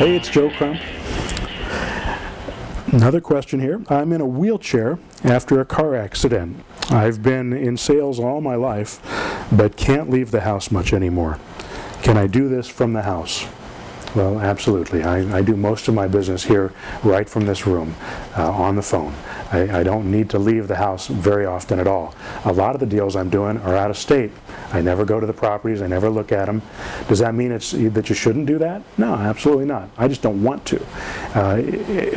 Hey, it's Joe Crump. Another question here. I'm in a wheelchair after a car accident. I've been in sales all my life, but can't leave the house much anymore. Can I do this from the house? Well, absolutely. I do most of my business here right from this room, on the phone. I don't need to leave the house very often at all. A lot of the deals I'm doing are out of state. I never go to the properties. I never look at them. Does that mean that you shouldn't do that? No, absolutely not. I just don't want to.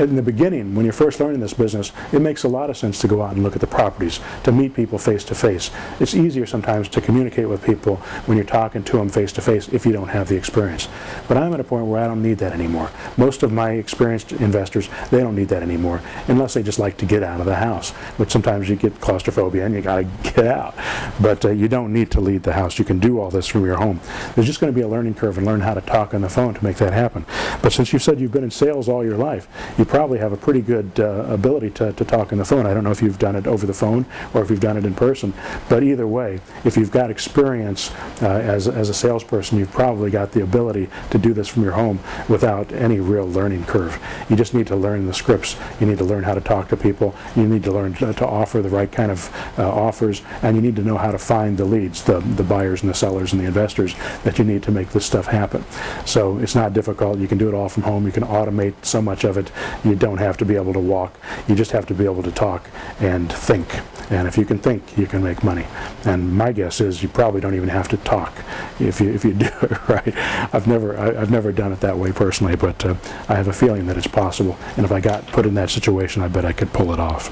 In the beginning, when you're first learning this business, it makes a lot of sense to go out and look at the properties, to meet people face to face. It's easier sometimes to communicate with people when you're talking to them face to face if you don't have the experience. But I'm at a point where I don't need that anymore. Most of my experienced investors, they don't need that anymore, unless they just like to get out of the house, which sometimes you get claustrophobia and you got to get out. But you don't need to leave the house. You can do all this from your home. There's just going to be a learning curve and learn how to talk on the phone to make that happen. But since you said you've been in sales all your life, you probably have a pretty good ability to talk on the phone. I don't know if you've done it over the phone or if you've done it in person, but either way, if you've got experience as a salesperson, you've probably got the ability to do this from your home without any real learning curve. You just need to learn the scripts. You need to learn how to talk to people. You need to learn to offer the right kind of offers, and you need to know how to find the leads, the buyers and the sellers and the investors that you need to make this stuff happen. So it's not difficult. You can do it all from home. You can automate so much of it. You don't have to be able to walk. You just have to be able to talk and think. And if you can think, you can make money. And my guess is you probably don't even have to talk if you do it right. I've never done it that way personally, but I have a feeling that it's possible. And if I got put in that situation, I bet I could pull it off.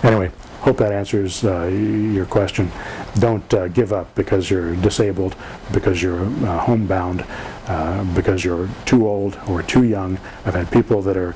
Anyway, hope that answers your question. Don't give up because you're disabled, because you're homebound, because you're too old or too young. I've had people that are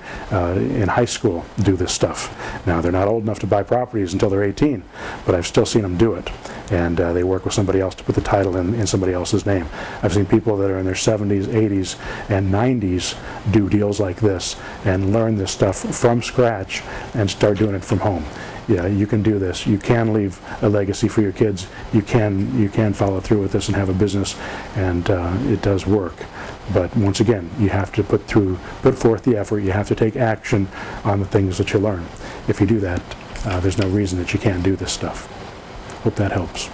in high school do this stuff. Now, they're not old enough to buy properties until they're 18, but I've still seen them do it. And they work with somebody else to put the title in somebody else's name. I've seen people that are in their 70s, 80s, and 90s do deals like this and learn this stuff from scratch and start doing it from home. Yeah, you can do this. You can leave a legacy for your kids. You can follow through with this and have a business, and it does work. But once again, you have to put forth the effort. You have to take action on the things that you learn. If you do that, there's no reason that you can't do this stuff. Hope that helps.